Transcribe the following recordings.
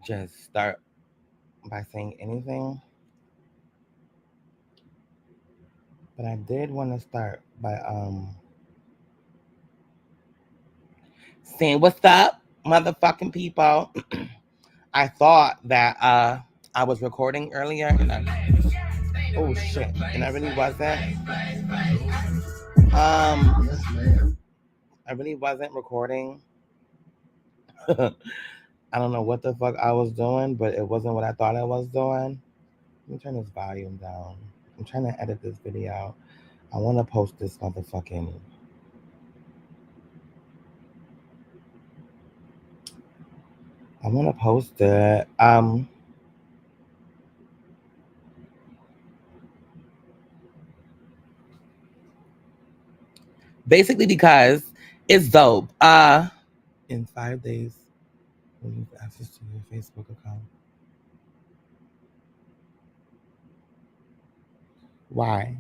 just start by saying anything, but I did want to start by saying what's up, motherfucking people. I thought that I was recording earlier, and oh shit, and I really wasn't. Um, I really wasn't recording. I don't know what the fuck I was doing, but it wasn't what I thought I was doing. Let me turn this volume down. I'm trying to edit this video. I want to post this motherfucking. I want to post it. Basically because it's dope. In 5 days, we'll lose access to your Facebook account. Why?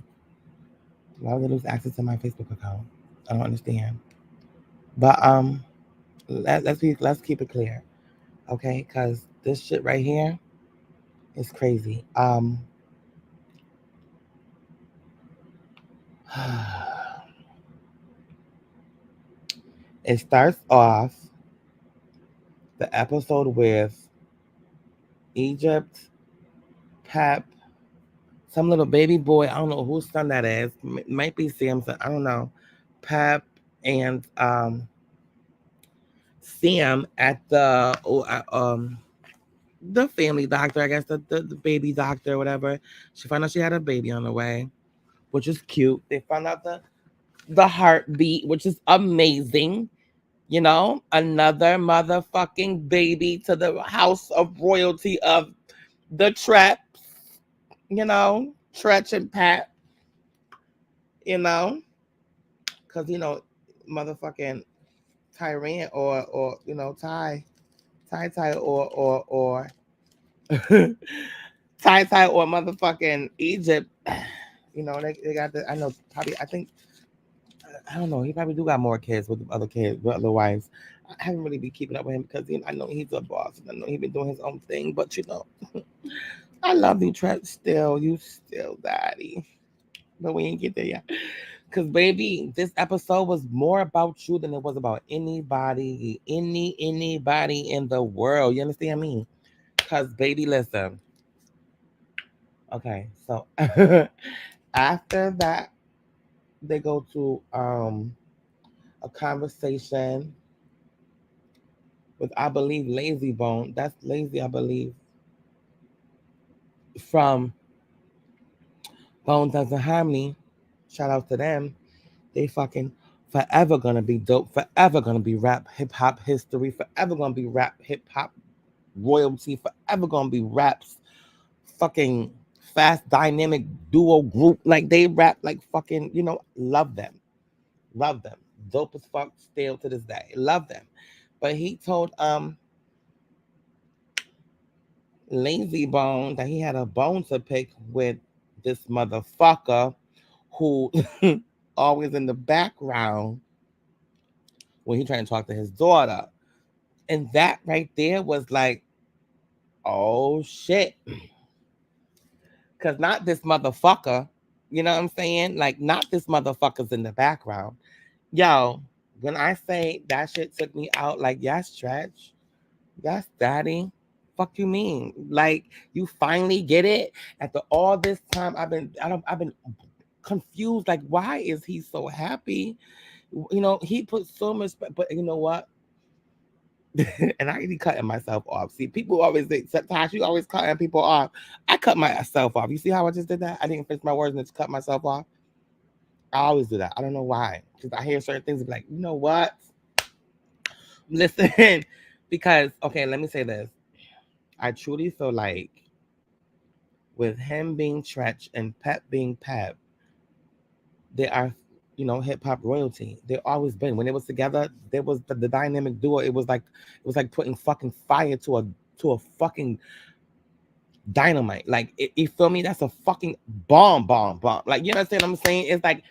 Why would I lose access to my Facebook account? I don't understand. But let's keep it clear, okay? Because this shit right here is crazy. It starts off the episode with Egypt, Pep, some little baby boy. I don't know whose son that is. Might be Samson. I don't know. Pep and Sam at the family doctor. I guess the baby doctor or whatever. She found out she had a baby on the way, which is cute. They found out the heartbeat, which is amazing. You know, another motherfucking baby to the house of royalty of the Treps. You know, Tretch and Pat. You know, because motherfucking Tyran or Ty or Ty or motherfucking Egypt. They got the. I know probably. I think I don't know. He probably do got more kids with other kids, with other wives. I haven't really been keeping up with him because I know he's a boss and I know he's been doing his own thing. But I love you, Trent. Still, you still daddy. But we ain't get there yet. Cause baby, this episode was more about you than it was about anybody in the world. You understand me? Cause baby, listen. Okay, so after that, they go to a conversation with I believe Lazy Bone. That's Lazy, I believe, from Bone Doesn't Harmony. Shout out to them. They fucking forever gonna be dope. Forever gonna be rap hip hop history. Forever gonna be rap hip hop royalty. Forever gonna be raps fucking fast dynamic duo group. Like they rap like fucking love them. Love them. Dope as fuck still to this day. Love them. But he told Lazy Bone that he had a bone to pick with this motherfucker who always in the background when he trying to talk to his daughter. And that right there was like, oh shit. Cause not this motherfucker. You know what I'm saying? Like not this motherfucker's in the background. Yo, when I say that shit took me out, like yes, Stretch. Yes, daddy. Fuck you mean? Like you finally get it after all this time. I've been confused. Like why is he so happy? He put so much, but you know what? And I be cutting myself off. See, people always say, Tash, you always cutting people off. I cut myself off. You see how I just did that? I didn't finish my words and just cut myself off. I always do that. I don't know why. Because I hear certain things and be like, you know what? Listen, because okay, let me say this. I truly feel like with him being Tretch and Pep being Pep, they are, hip hop royalty. They always been. When they was together, there was the dynamic duo. It was like putting fucking fire to a fucking dynamite. Like you feel me? That's a fucking bomb. Like you understand what I'm saying? It's like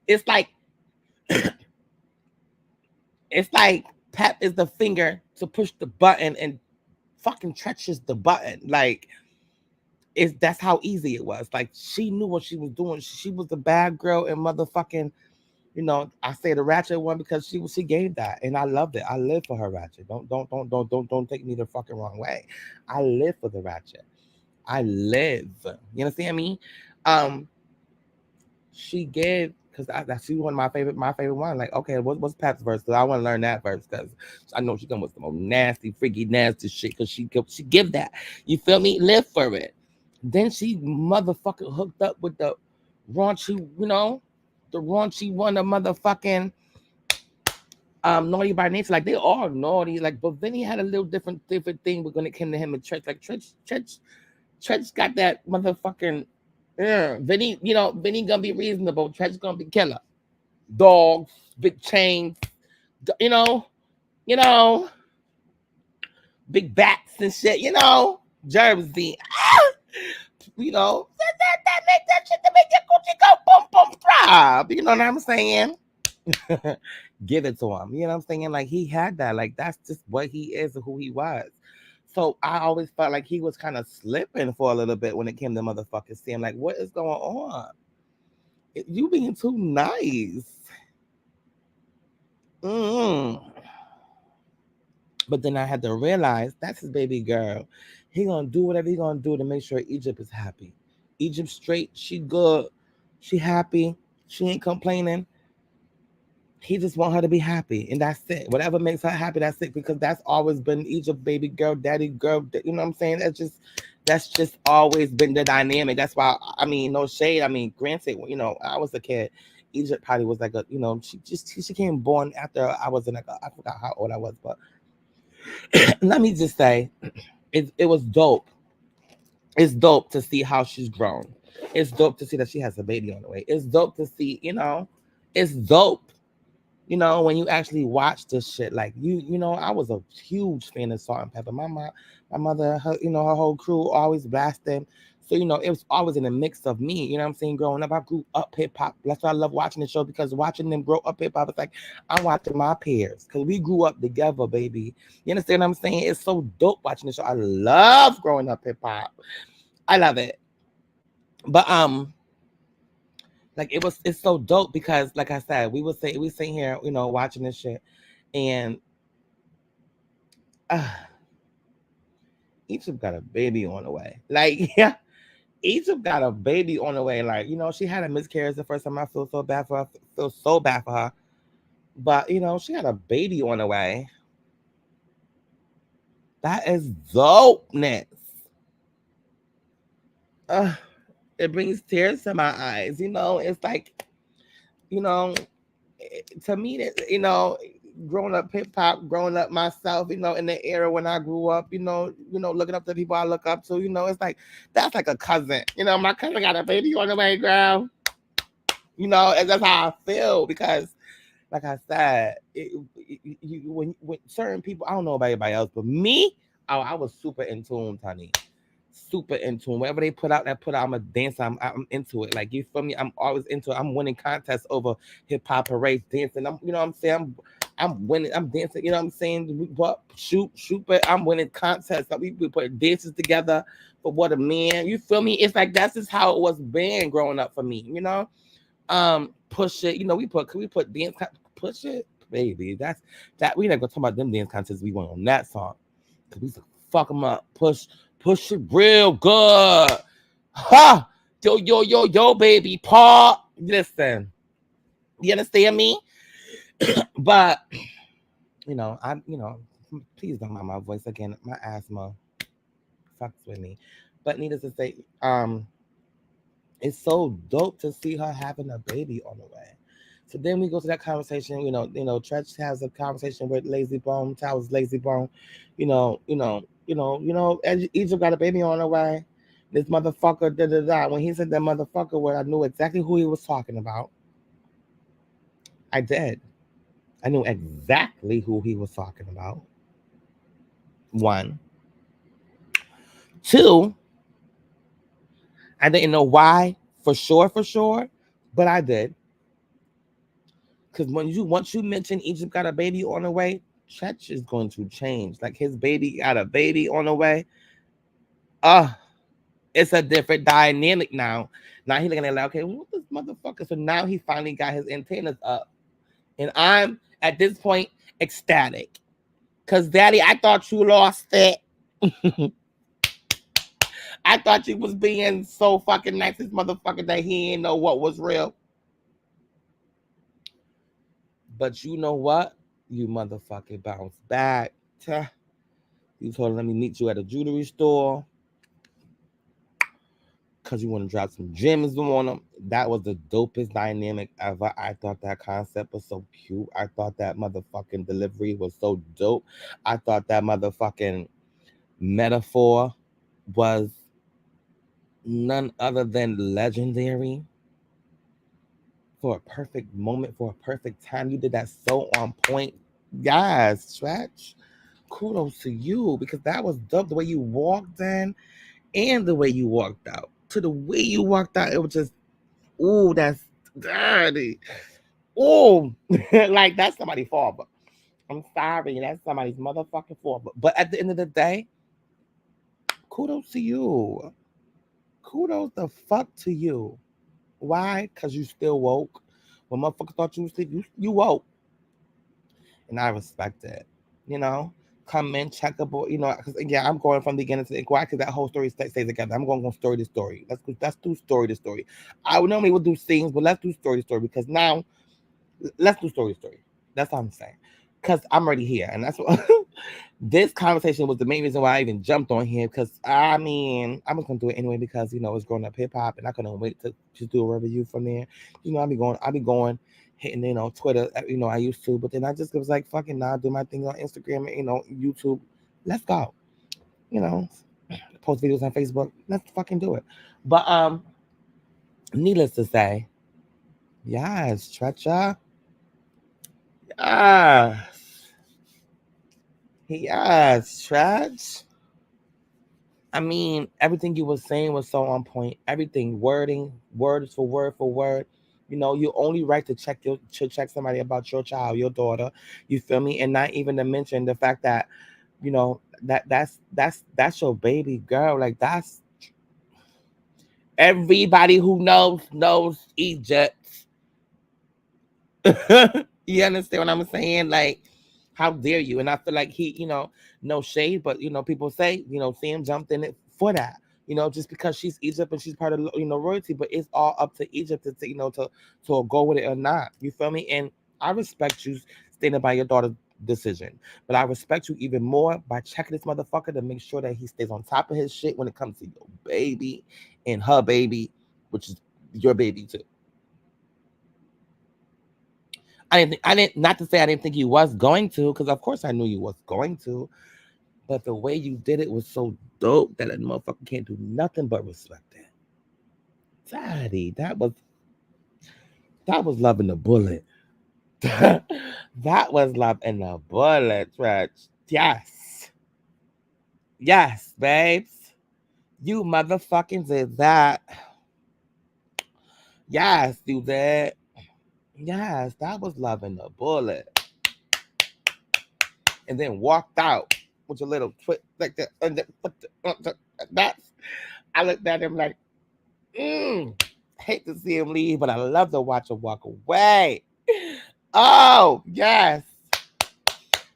it's like Pep is the finger to push the button, and fucking Tretch the button. Like, that's how easy it was. Like, she knew what she was doing. She was the bad girl and motherfucking, I say the ratchet one because she gave that, and I loved it. I live for her ratchet. Don't take me the fucking wrong way. I live for the ratchet. I live. You understand me? Um, she gave, because that's one of my favorite one. Like, okay, what's Pat's verse? Because I want to learn that verse because I know she come with some old nasty, freaky, nasty shit. Because she give that. You feel me? Live for it. Then she motherfucking hooked up with the raunchy, the raunchy one of motherfucking naughty by nature. Like, they all naughty. Like, but Vinny had a little different thing when it came to him and Trench. Like, Trench got that motherfucking. Yeah, Vinny, Vinny gonna be reasonable. Trench gonna be killer. Dogs, big chains, you know, you know, big bats and shit. Jersey. That make that shit to make your coochie go boom boom throb. You know what I'm saying? Give it to him. You know what I'm saying? Like, he had that. Like, that's just what he is and who he was. So I always felt like he was kind of slipping for a little bit when it came to motherfucking Sam. Like, what is going on? You being too nice. Mm. But then I had to realize that's his baby girl. He gonna do whatever he gonna do to make sure Egypt is happy. Egypt straight. She good. She happy. She ain't complaining. He just want her to be happy, and that's it. Whatever makes her happy, that's it. Because that's always been Egypt, baby girl, daddy girl. You know what I'm saying? That's just always been the dynamic. That's why, I mean, no shade. I mean, granted, I was a kid. Egypt probably was like she came born after I was in like I forgot how old I was, but let me just say, it was dope. It's dope to see how she's grown. It's dope to see that she has a baby on the way. It's dope to see, it's dope. When you actually watch this shit, like I was a huge fan of Salt and Pepper. My mother, her whole crew always blasted. So, it was always in a mix of me. You know what I'm saying? Growing up, I grew up hip hop. That's why I love watching the show, because watching them grow up hip hop, it's like I'm watching my peers, because we grew up together, baby. You understand what I'm saying? It's so dope watching the show. I love growing up hip hop. I love it. But like, it's so dope because, like I said, we sitting here, watching this shit, and uh, Egypt got a baby on the way. Like, yeah, Egypt got a baby on the way. Like, she had a miscarriage the first time. I feel so bad for her. Feel so bad for her. But she had a baby on the way. That is dopeness. Uh, it brings tears to my eyes. It's like, you know, to me, that growing up hip hop, growing up myself, in the era when I grew up, looking up to people I look up to, it's like that's like a cousin. My cousin got a baby on the way, girl. And that's how I feel, because, like I said, when certain people, I don't know about everybody else, but me, oh, I was super in tune, honey. Super in tune. Whatever they put out, I'm a dancer. I'm into it. Like, you feel me? I'm always into it. I'm winning contests over hip hop parades, dancing. What I'm saying? I'm winning. I'm dancing. You know what I'm saying? What shoot, but I'm winning contests. Like, we put dances together for What a Man. You feel me? It's like that's just how it was been growing up for me. Push it. We put dance. Push it, baby. That we not gonna talk about them dance contests we won on that song, because we used to fuck them up. Push it real good. Ha! Yo, baby, Paul. Listen, you understand me? But please don't mind my voice again. My asthma fucks with me. But needless to say, it's so dope to see her having a baby on the way. So then we go to that conversation. Tretch has a conversation with Lazy Bone, Towers Lazy Bone. Egypt got a baby on the way. This motherfucker, da da da. When he said that motherfucker word, I knew exactly who he was talking about. I did. I knew exactly who he was talking about. One. Two, I didn't know why for sure, but I did. Because once you mention Egypt got a baby on the way, Church is going to change. Like his baby got a baby on the way. Uh, it's a different dynamic now. Now he looking at it like, okay, what this motherfucker? So now he finally got his antennas up. And I'm at this point ecstatic. Cause daddy, I thought you lost it. I thought you was being so fucking nice, this motherfucker, that he didn't know what was real. But you know what? You motherfucking bounced back. You told him, let me meet you at a jewelry store because you want to drop some gems on them. That was the dopest dynamic ever. I thought that concept was so cute. I thought that motherfucking delivery was so dope. I thought that motherfucking metaphor was none other than legendary for a perfect moment, for a perfect time. You did that so on point. Yes, Stretch. Kudos to you because that was dope. The way you walked in and the way you walked out. To the way you walked out, it was just, ooh, that's dirty. Ooh, like that's somebody's fault. But I'm sorry, that's somebody's motherfucking fault. But at the end of the day, kudos to you. Kudos the fuck to you. Why? Because you still woke. When motherfuckers thought you was asleep, you woke. And I respect it. You know? Come in, check up, because yeah, I'm going from the beginning to the end. Why? Because that whole story stays together. I'm going to go story to story. Let's do story to story. I would normally would do scenes, but let's do story to story because now let's do story to story. That's all I'm saying. Because I'm already here. And that's what this conversation was the main reason why I even jumped on here. Because I mean, I was gonna do it anyway because it's growing up hip hop and I couldn't wait to just do a review from there. I'll be going, hitting, Twitter, I used to, but then I just was like, fucking nah, do my thing on Instagram and YouTube. Let's go. You know, post videos on Facebook. Let's fucking do it. But needless to say, yes, Trecha. Yes. Yes, Stretch. I mean, everything you were saying was so on point. Everything, wording, words for word for word. You only right to check somebody about your child, your daughter. You feel me? And not even to mention the fact that that's your baby girl. Like that's everybody who knows Egypt. You understand what I'm saying? Like, how dare you? And I feel like he, no shade, but people say, Sam jumped in it for that. Just because she's Egypt and she's part of royalty, but it's all up to Egypt to go with it or not. You feel me? And I respect you standing by your daughter's decision, but I respect you even more by checking this motherfucker to make sure that he stays on top of his shit when it comes to your baby and her baby, which is your baby too. I didn't, not to say I didn't think you was going to, because of course I knew you was going to, but the way you did it was so dope that a motherfucker can't do nothing but respect it. Daddy, that was loving the bullet. That was loving the bullet, Rich. Yes. Yes, babes. You motherfucking did that. Yes, you did. Yes, that was loving the bullet. And then walked out with a little twist like that. And that's, I looked at him like, hate to see him leave, but I love to watch him walk away. Oh, yes.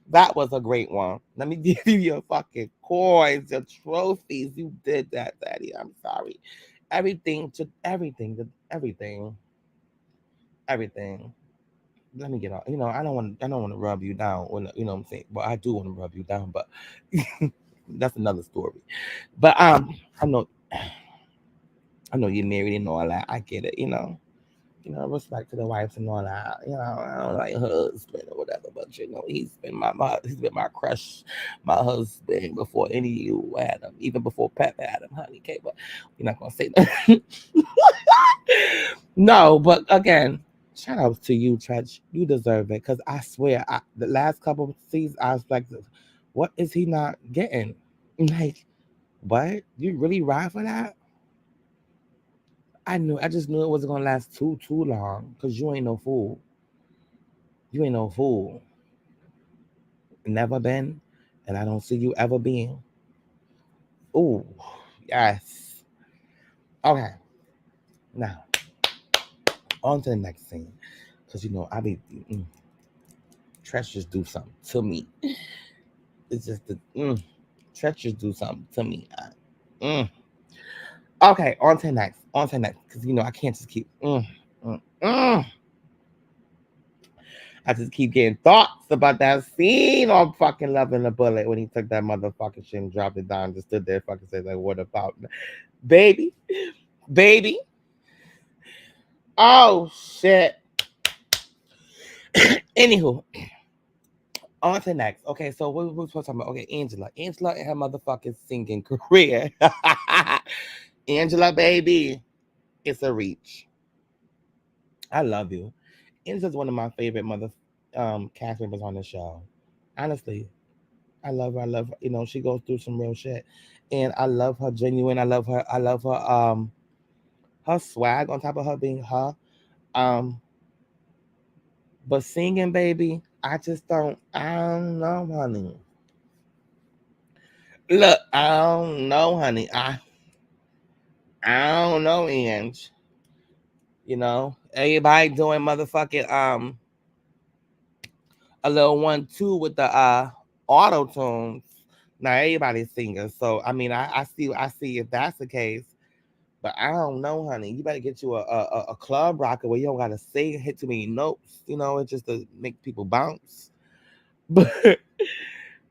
That was a great one. Let me give you your fucking coins, your trophies. You did that, Daddy. I'm sorry. Everything. Everything. Let me get off. I don't want to rub you down. What I'm saying. Well, I do want to rub you down, but that's another story. But I know, I know you're married and all that. I get it. Respect to the wives and all that. I don't like husband or whatever, but he's been my crush, my husband before any of you had him, even before Pep had him, honey. Okay, but you're not gonna say that. No, but again, shout out to you, Trench. You deserve it, cause I swear, the last couple of seasons, I was like, what is he not getting? Like, what? You really ride for that? I just knew it wasn't gonna last too long, cause you ain't no fool. You ain't no fool. Never been, and I don't see you ever being. Ooh, yes. Okay, now on to the next scene, because I be treasures do something to me. It's just the treasures do something to me. Okay, on to the next. On to the next, because I can't just keep. Mm, mm. I just keep getting thoughts about that scene on fucking Loving the Bullet when he took that motherfucking shit and dropped it down and just stood there fucking said like, what about baby? Baby? Oh shit. Anywho, on to next. Okay, so what we supposed to talk about? Okay, Angela. Angela and her motherfucking singing career. Angela, baby. It's a reach. I love you. Angela's one of my favorite cast members on the show. Honestly, I love her. I love her. She goes through some real shit. And I love her genuine. I love her swag on top of her being her. Um but singing, baby, I don't know, honey. Look, I don't know, honey. I don't know, Ange. Everybody doing motherfucking a little 1-2 with the auto tunes. Now everybody's singing. So I see if that's the case. But I don't know, honey. You better get you a club rocker where you don't gotta sing, hit too many notes. It's just to make people bounce. But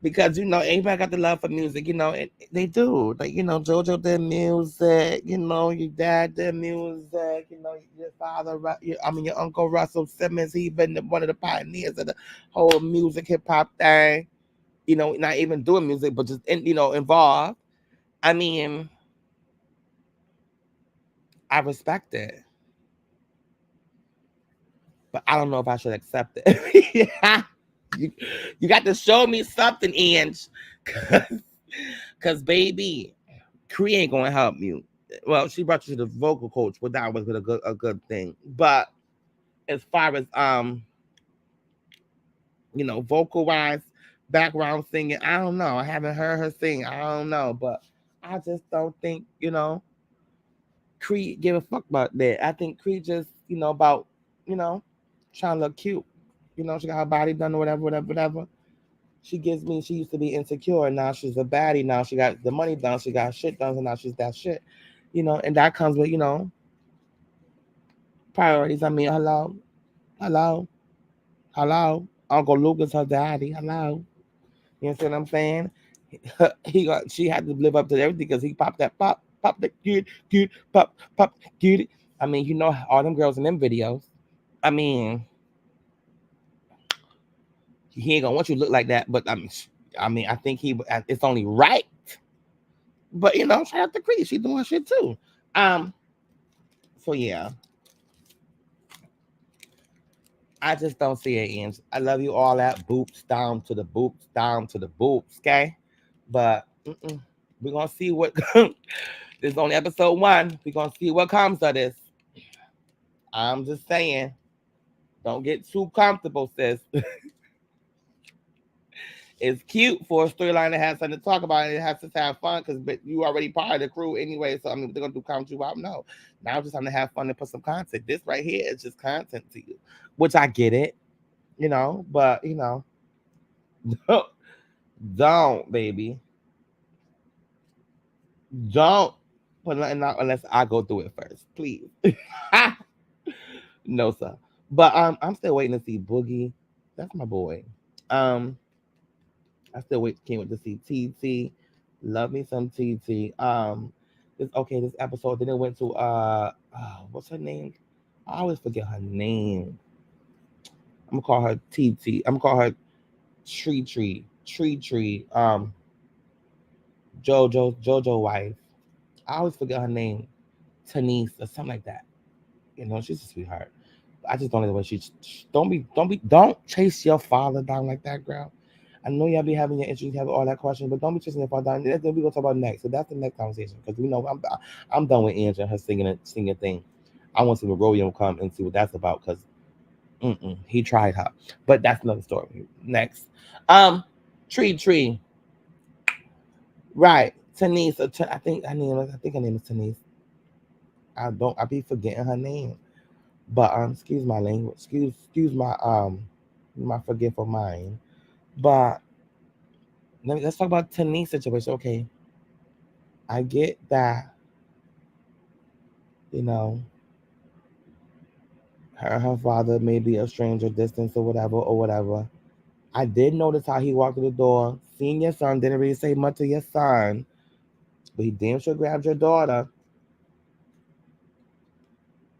because everybody got the love for music. They do. Like JoJo did music. Your dad did music. Your father, your uncle Russell Simmons. He been one of the pioneers of the whole music hip hop thing. Not even doing music, but just involved. I mean, I respect it. But I don't know if I should accept it. you, you got to show me something, Ange. Because, baby, Cree ain't going to help you. Well, she brought you to the vocal coach, but that was a good thing. But as far as, vocal wise, background singing, I don't know. I haven't heard her sing. I don't know. But I just don't think, Cree give a fuck about that. I think Cree just, about, you know, trying to look cute. She got her body done or whatever, whatever, whatever. She used to be insecure, and now she's a baddie. Now she got the money done, she got shit done, and now she's that shit. And that comes with, priorities. I mean, hello, hello, hello. Uncle Luke is her daddy. Hello. You know what I'm saying? She had to live up to everything because he popped that pop that good, pop, good. I mean, all them girls in them videos. I mean, he ain't gonna want you to look like that, but I think it's only right. But shout out to Cree, she doing shit too. Um, so yeah, I just don't see it ends. I love you all that boops down to the boops down to the boops, okay? But we're gonna see what this is only episode 1. We're gonna see what comes of this. I'm just saying, don't get too comfortable, sis. It's cute for a storyline that has something to talk about and it has to have fun but you already part of the crew anyway. So I mean, they're gonna do count you out. No, now just time to have fun and put some content. This right here is just content to you, which I get it, but don't, don't baby, don't put nothing out unless I go through it first, please. No, sir. But I'm still waiting to see Boogie. That's my boy. Um, I still can't wait to see TT. Love me some TT. This episode. Then it went to what's her name? I always forget her name. I'm gonna call her TT. I'm gonna call her Tree. Jojo wife. I always forget her name. Tanise or something like that. She's a sweetheart. I just don't like the way don't chase your father down like that, girl. I know y'all be having your issues, have all that questions, but don't be chasing your father down. That's what we gonna talk about next. So that's the next conversation because I'm done with Angela and her singing thing. I want to see what Romeo come and see what that's about because he tried her, but that's another story. Next, Tree. Right. Tanise. I think her name is Tanise. I be forgetting her name. But excuse my language. Excuse my forgetful mind. But let's talk about Tanise's situation. Okay. I get that, you know, her father may be a stranger distance or whatever. I did notice how he walked to the door, seen your son, didn't really say much to your son, but he damn sure grabbed your daughter.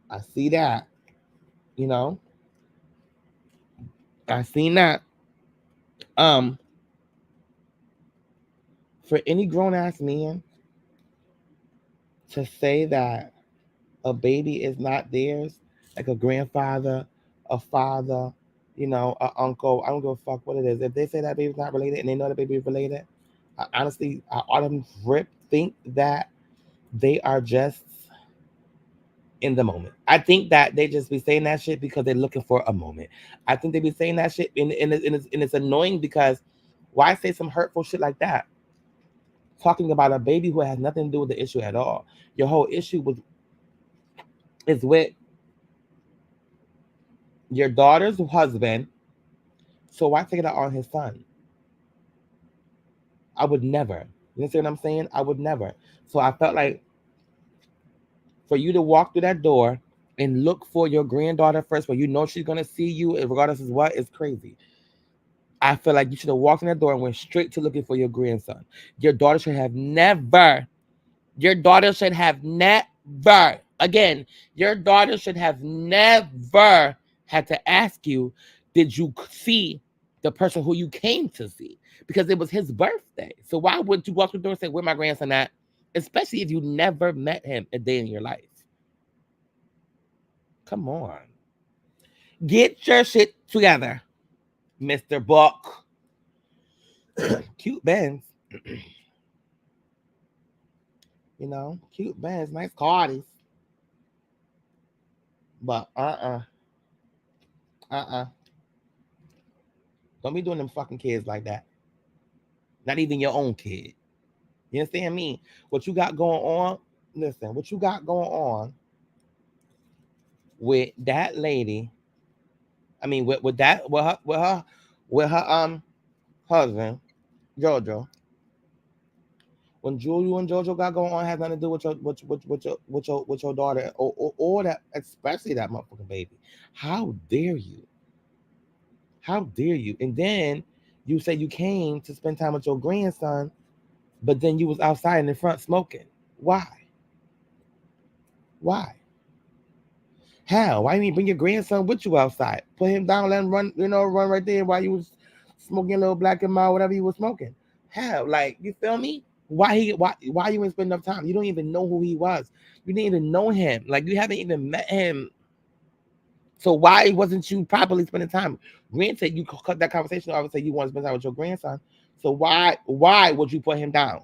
I see that, you know. I seen that. Um, for any grown ass man to say that a baby is not theirs, like a grandfather, a father, a uncle. I don't give a fuck what it is. If they say that baby's not related and they know the baby is related, I autumn rip think that they are just in the moment. I think that they just be saying that shit because they're looking for a moment. I think they be saying that shit and it's annoying because why say some hurtful shit like that? Talking about a baby who has nothing to do with the issue at all. Your whole issue is with your daughter's husband. So why take it out on his son? I would never. You see what I'm saying? I would never. So I felt like for you to walk through that door and look for your granddaughter first, where you know she's gonna see you, regardless of what, is crazy. I feel like you should have walked in that door and went straight to looking for your grandson. Your daughter should have never. Your daughter should have never. Again, your daughter should have never had to ask you, did you see the person who you came to see? Because it was his birthday. So why would you walk through the door and say, where my grandson at? Especially if you never met him a day in your life. Come on. Get your shit together, Mr. Buck. Cute Benz. Cute Benz, nice cardies. But uh. Don't be doing them fucking kids like that. Not even your own kid. You understand me? What you got going on? Listen, what you got going on with that lady? I mean, with that, with her husband, Jojo. When Julia and Jojo got going on has nothing to do with your daughter or that, especially that motherfucking baby. How dare you? How dare you? And then you say you came to spend time with your grandson, but then you was outside in the front smoking. Why? Why? How? Why you mean bring your grandson with you outside? Put him down, let him run, run right there while you was smoking a little black and mild, whatever you was smoking. How? Like, you feel me? Why you didn't spend enough time? You don't even know who he was. You didn't even know him. Like, you haven't even met him. So why wasn't you properly spending time? Granted, you cut that conversation off and say you want to spend time with your grandson. So why would you put him down?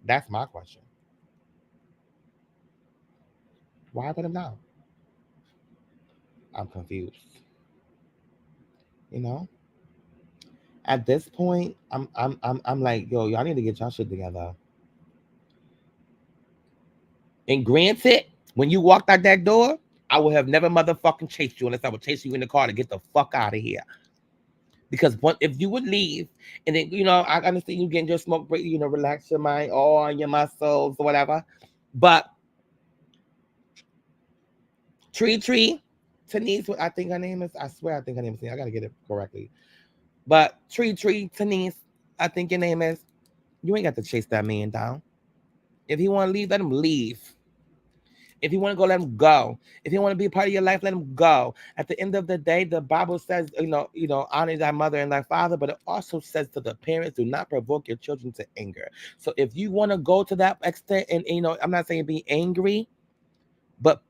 That's my question. Why put him down? I'm confused. You know? At this point, I'm like, yo, y'all need to get y'all shit together. And granted, when you walked out that door, I would have never motherfucking chased you unless I would chase you in the car to get the fuck out of here. Because if you would leave, and then I understand you getting your smoke break, relax your mind, all your muscles, or whatever. But Tree, Tanise, I think her name is. I swear, I think her name is. I gotta get it correctly. But Tree, Tanise, I think your name is. You ain't got to chase that man down. If he want to leave, let him leave. If you want to go, let him go. If you want to be a part of your life, let him go. At the end of the day, the Bible says, honor thy mother and thy father, but it also says to the parents, do not provoke your children to anger. So if you want to go to that extent, and I'm not saying be angry, but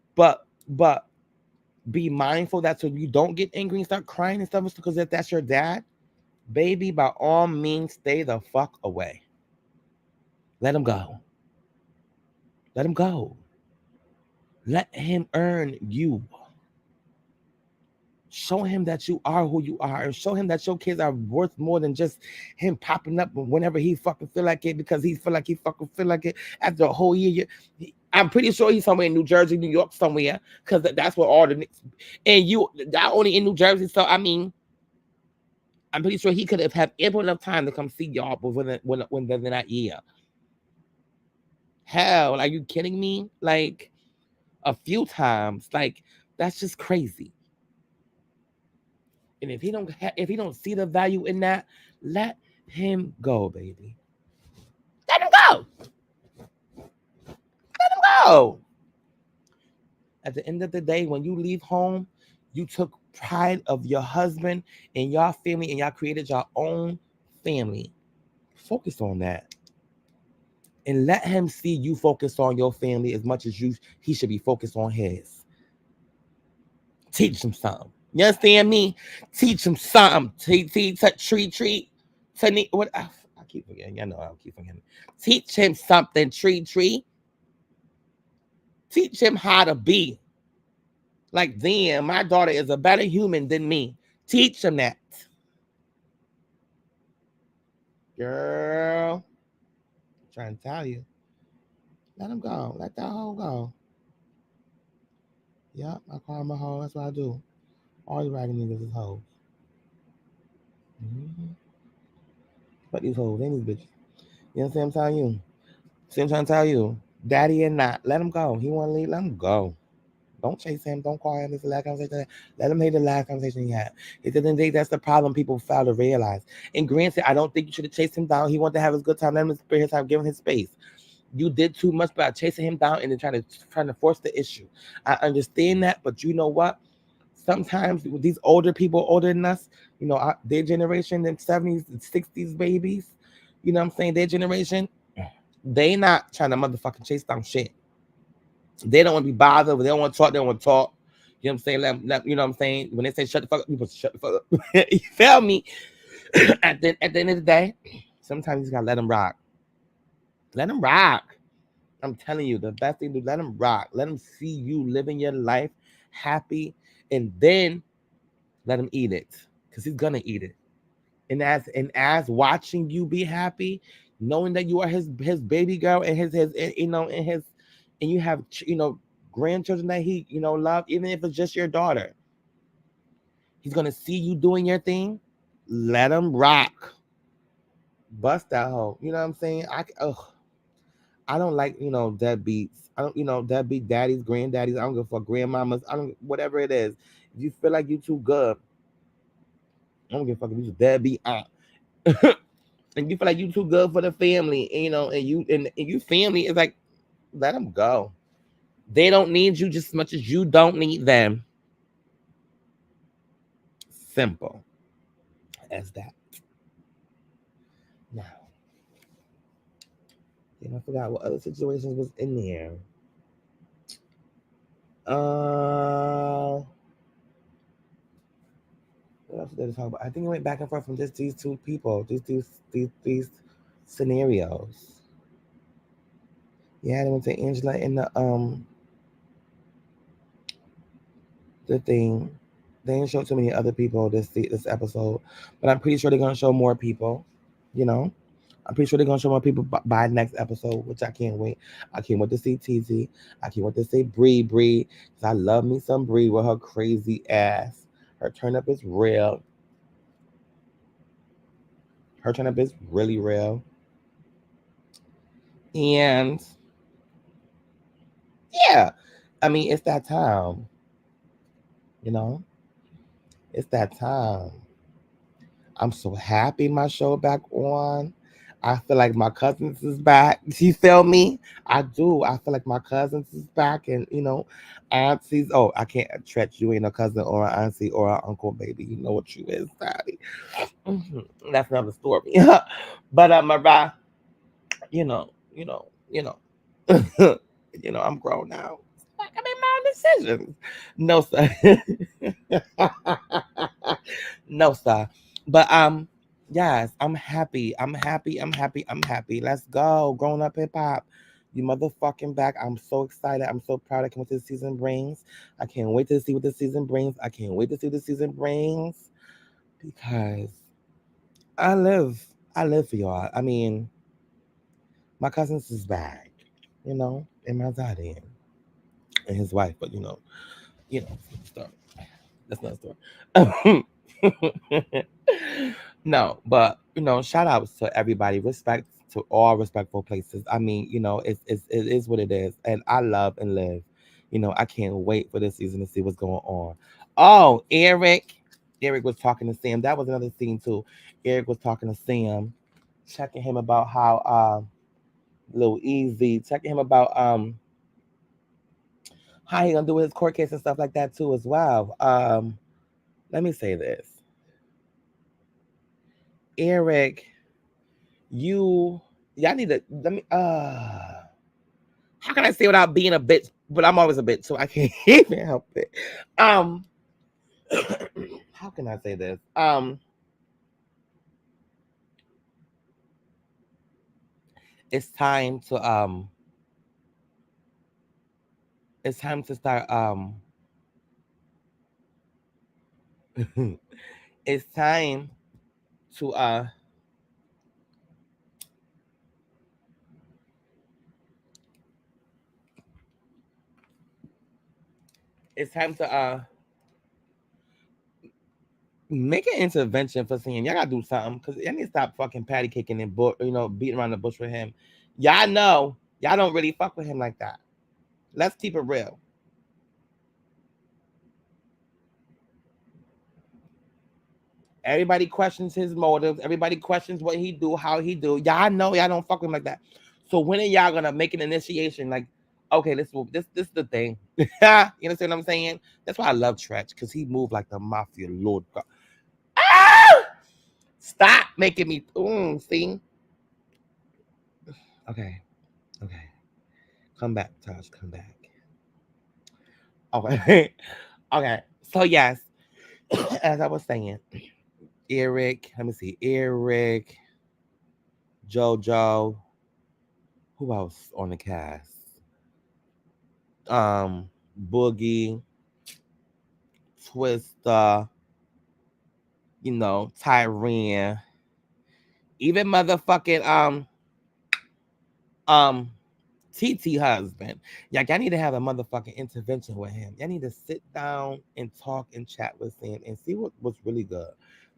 be mindful that so you don't get angry and start crying and stuff, because if that's your dad, baby, by all means, stay the fuck away. Let him go. Let him go. Let him earn you. Show him that you are who you are, and show him that your kids are worth more than just him popping up whenever he fucking feel like it, because he feel like he fucking feel like it after a whole year. I'm pretty sure he's somewhere in New Jersey, New York, somewhere, because that's where all the niggas, and you not only in New Jersey. So I mean, I'm pretty sure he could have had ample enough time to come see y'all, but when they're not here. Hell, are you kidding me? Like a few times, like that's just crazy. And if he don't see the value in that, let him go, baby. Let him go. Let him go. At the end of the day, when you leave home, you took pride of your husband and your family, and y'all created your own family. Focus on that. And let him see you focus on your family as much as he should be focused on his. Teach him something. You understand me? Teach him something. Treat. What? I keep forgetting. I know I keep forgetting. Teach him something. Treat. Teach him how to be. Like, damn, my daughter is a better human than me. Teach him that. Girl. I'm trying to tell you. Let him go. Let that hoe go. Yep, I call him a hoe. That's what I do. All these ragged niggas is hoes. Mm-hmm. But these hoes ain't these bitches. You know what I'm telling you? See what I'm trying to tell you? Daddy and not. Let him go. He want to leave. Let him go. Don't chase him. Don't call him. This is the last conversation. Let him hate the last conversation he had. At the end of the day, that's the problem people fail to realize. And granted, I don't think you should have chased him down. He wanted to have his good time. Let him spend his time, give him his space. You did too much by chasing him down and then trying to force the issue. I understand that, but you know what? Sometimes with these older people, older than us, their generation, them 70s and 60s babies, you know what I'm saying? Their generation, they not trying to motherfucking chase down shit. They don't want to be bothered. They don't want to talk. They don't want to talk. You know what I'm saying? You know what I'm saying? When they say shut the fuck up, people shut the fuck up. You feel me? At the end of the day, sometimes you just gotta let them rock. Let them rock. I'm telling you, the best thing to do, let them rock. Let them see you living your life happy, and then let him eat it, because he's gonna eat it. And as watching you be happy, knowing that you are his baby girl, and his and you have grandchildren that he love, even if it's just your daughter, he's gonna see you doing your thing. Let him rock. Bust that hoe. You know what I'm saying? I don't like deadbeats. I don't deadbeat daddies, granddaddies. I don't give a fuck, grandmamas. I don't, whatever it is. If you feel like you too good, I don't give a fuck if you just deadbeat aunt. And you feel like you too good for the family, and you family is like, let them go. They don't need you just as much as you don't need them. Simple as that. Now, then I forgot what other situations was in there. What else did I talk about? I think it went back and forth from just these two people, these scenarios. Yeah, they went to Angela in the thing. They didn't show too many other people this episode, but I'm pretty sure they're gonna show more people. I'm pretty sure they're gonna show more people by next episode, which I can't wait. I can't wait to see TZ. I can't wait to see Bree, because I love me some Bree with her crazy ass. Her turn up is real. Her turn up is really real. And yeah, I mean, it's that time. You know, it's that time. I'm so happy my show back on. I feel like my cousins is back. You feel me? I do. I feel like my cousins is back, and aunties. Oh, I can't stretch. You ain't a cousin or an auntie or an uncle, baby. You know what you is, daddy. That's another story. But Mariah, you know, you know, you know, I'm grown now. I can make my own decisions. No, sir. No, sir. But yes, I'm happy. I'm happy. I'm happy. I'm happy. Let's go. Grown up hip hop. You motherfucking back. I'm so excited. I'm so proud. I can't wait to the season brings. I can't wait to see what the season brings. I can't wait to see what the season brings. Because I live. I live for y'all. I mean, my cousin's is back, and my daddy and his wife, but story. That's not a story. No, but shout outs to everybody. Respect to all respectful places. I mean, it is what it is, and I love and live. I can't wait for this season to see what's going on. Oh, Eric. Eric was talking to Sam. That was another scene too. Eric was talking to Sam, checking him about how Lil Easy, checking him about how he gonna do with his court case and stuff like that too as well. Let me say this. Eric, y'all need to let me how can I say without being a bitch? But I'm always a bitch, so I can't even help it. Um how can I say this? It's time to start it's time to it's time to make an intervention for seeing y'all gotta do something because y'all need to stop fucking patty kicking and beating around the bush with him. Y'all know y'all don't really fuck with him like that. Let's keep it real. Everybody questions his motives. Everybody questions what he do, how he do. Y'all know y'all don't fuck with him like that. So when are y'all gonna make an initiation? Like, okay, this is the thing. You understand what I'm saying? That's why I love Tretch because he moved like the mafia lord. Ah! Stop making me. See. Okay, okay. Come back, Taj. Come back. Okay, okay. So yes, as I was saying, Eric. Let me see. Eric, JoJo. Who else on the cast? Boogie, Twister, Tyrene, even motherfucking um TT husband. Like, I need to have a motherfucking intervention with him. I need to sit down and talk and chat with him and see what's really good.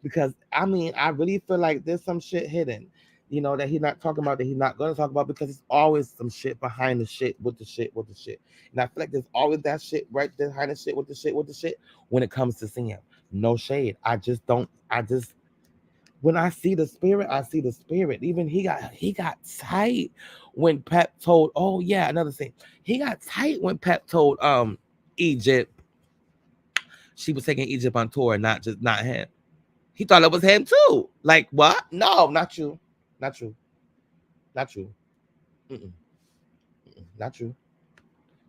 Because I mean, I really feel like there's some shit hidden, that he's not talking about, that he's not gonna talk about, because it's always some shit behind the shit with the shit with the shit. And I feel like there's always that shit right behind the shit with the shit with the shit when it comes to seeing. No shade. I just when I see the spirit, I see the spirit. Even he got tight when Pep told. Oh yeah, another thing. He got tight when Pep told Egypt she was taking Egypt on tour, not him. He thought it was him too. Like what? No, not true, not true, not true. Mm-mm, not true.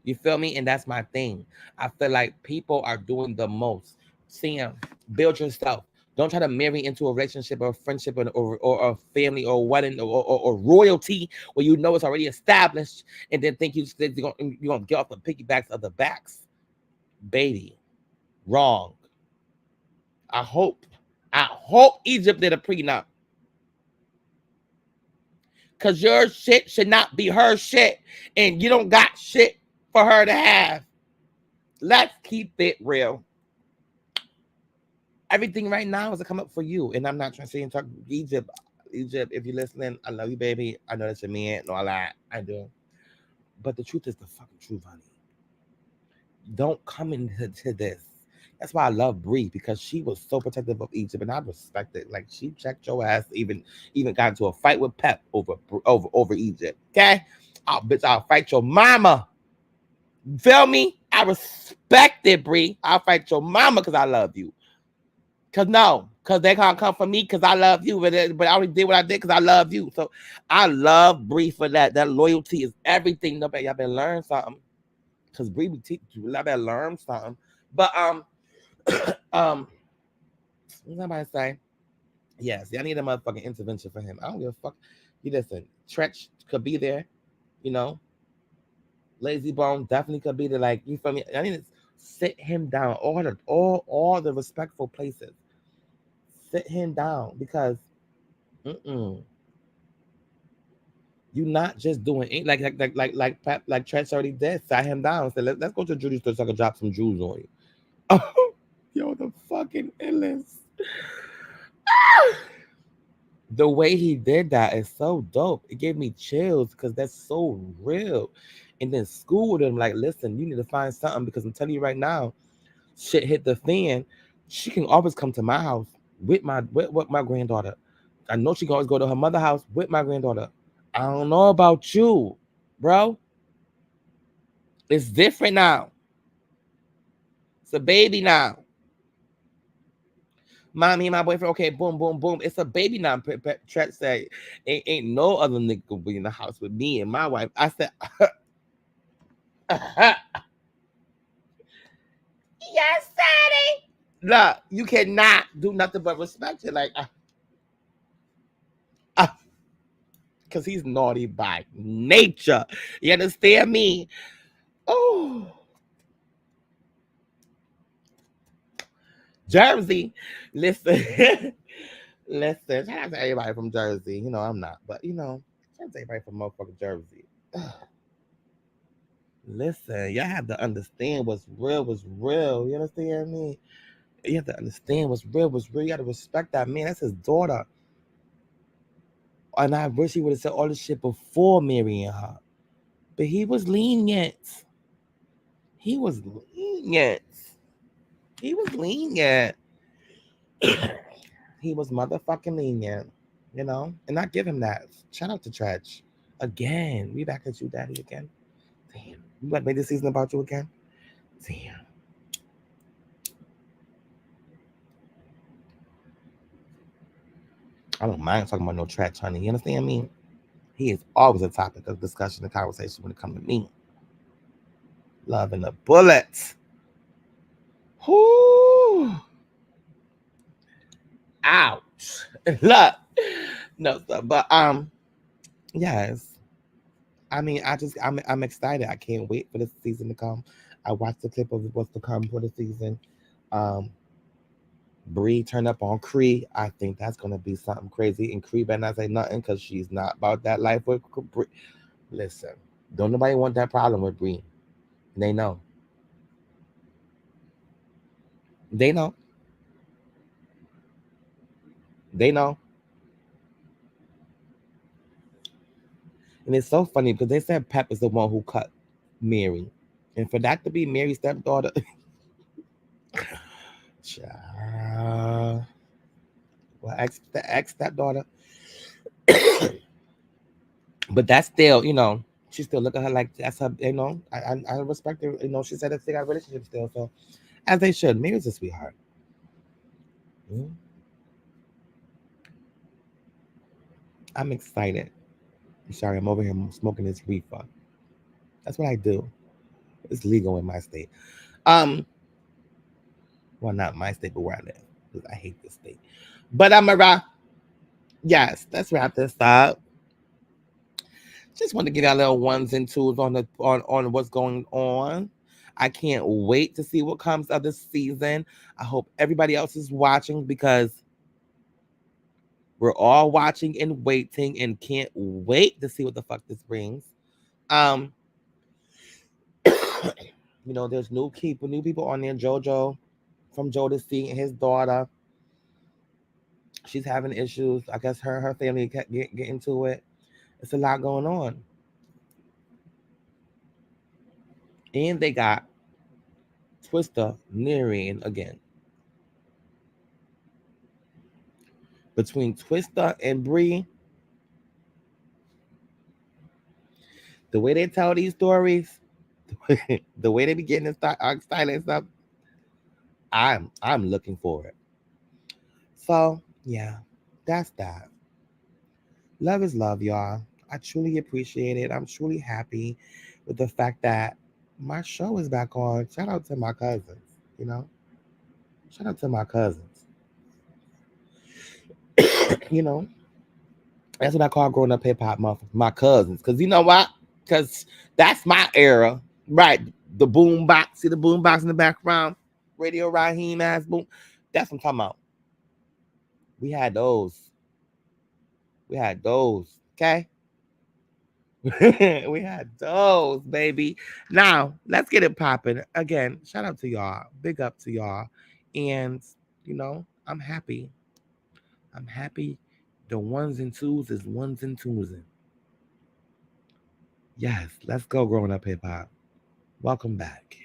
You feel me? And that's my thing. I feel like people are doing the most. Sam, build yourself. Don't try to marry into a relationship or a friendship or a family or wedding or royalty where you know it's already established and then think you're gonna get off the piggybacks of the backs. Baby, wrong. I hope. I hope Egypt did a prenup. Cause your shit should not be her shit. And you don't got shit for her to have. Let's keep it real. Everything right now is a come up for you. And I'm not trying to say and talk Egypt. Egypt, if you're listening, I love you, baby. I know that's your man and all that. I do. But the truth is the fucking truth, honey. Don't come into this. That's why I love Bree, because she was so protective of Egypt, and I respect it. Like, she checked your ass, even got into a fight with Pep over Egypt. Okay, I'll fight your mama. Feel me? I respect it, Bree. I'll fight your mama because I love you. Cause they can't come for me because I love you, but I already did what I did because I love you. So I love Bree for that. That loyalty is everything. Nobody, y'all better learn something. Cause Bree be teach you. Y'all better learn something. But um, what's somebody say? Yes, y'all need a motherfucking intervention for him. I don't give a fuck. You listen, Tretch could be there, you know. Lazy Bone definitely could be the like. You feel me? I need to sit him down. All the respectful places. Sit him down because mm-mm, you not just doing it like Trent already did. Sat him down. Said let's go to Judy's store so I can drop some jewels on you. Oh, yo, the fucking illest. The way he did that is so dope. It gave me chills because that's so real. And then schooled him like, listen, you need to find something because I'm telling you right now, shit hit the fan. She can always come to my house with my granddaughter. I know she can always go to her mother's house with my granddaughter. I don't know about you, bro. It's different now. It's a baby now. Mommy and my boyfriend, okay, boom, boom, boom. It's a baby now. Tret said, ain't no other nigga gonna be in the house with me and my wife. I said, yes, Daddy. Look, you cannot do nothing but respect it. Like, because he's naughty by nature. You understand me? Oh, Jersey. Listen, listen. Shout out to everybody from Jersey. You know, I'm not, but shout out to everybody from motherfucking Jersey. Listen, y'all have to understand what's real was real. You understand me? You have to understand what's real was real. You got to respect that man. That's his daughter. And I wish he would have said all this shit before marrying her. But he was lenient. He was lenient. He was lenient. He was motherfucking lenient. And I give him that. Shout out to Tretch. Again. We back at you, Daddy, again. Damn. You about to make this season about you again? Damn. I don't mind talking about no Tretch, honey. You understand me? He is always a topic of discussion and conversation when it comes to me. Loving the bullets. Whoo. Ouch. Look. No, but yes. I mean, I'm excited. I can't wait for the season to come. I watched the clip of what's to come for the season. Um, Bree turned up on Cree. I think that's gonna be something crazy. And Cree better not say nothing because she's not about that life with Bree. Listen, don't nobody want that problem with Bree. They know. They know. They know. And it's so funny because they said Pep is the one who cut Mary. And for that to be Mary's stepdaughter, child, well, the ex stepdaughter. But that's still, she still look at her like that's her, I respect her. She said that they got a relationship still. So, as they should. Mary's a sweetheart. Mm. I'm excited. I'm sorry, I'm over here smoking this reefer. That's what I do. It's legal in my state. Um, well, not my state, but where I live, because I hate this state. But I'm a rock. Yes, let's wrap this up. Just want to get our little ones and twos on what's going on. I can't wait to see what comes of this season. I hope everybody else is watching because we're all watching and waiting and can't wait to see what the fuck this brings. Um, there's new people on there. JoJo from Jodeci and his daughter. She's having issues. I guess her family get into it. It's a lot going on. And they got Twister marrying again. Between Twister and Bree, the way they tell these stories, the way they be getting style and stuff, I'm looking for it. So yeah, that's that. Love is love, y'all. I truly appreciate it. I'm truly happy with the fact that my show is back on. Shout out to my cousins, you know. Shout out to my cousins. you know, that's what I call growing up hip hop, my cousins. Cause you know what? Because that's my era. Right. The boom box. See the boom box in the background? Radio Raheem ass boom. That's what I'm talking about. We had those. We had those. Okay? We had those, baby. Now, let's get it popping. Again, shout out to y'all. Big up to y'all. And, I'm happy. I'm happy. The ones and twos is ones and twos. Yes, let's go growing up hip hop. Welcome back.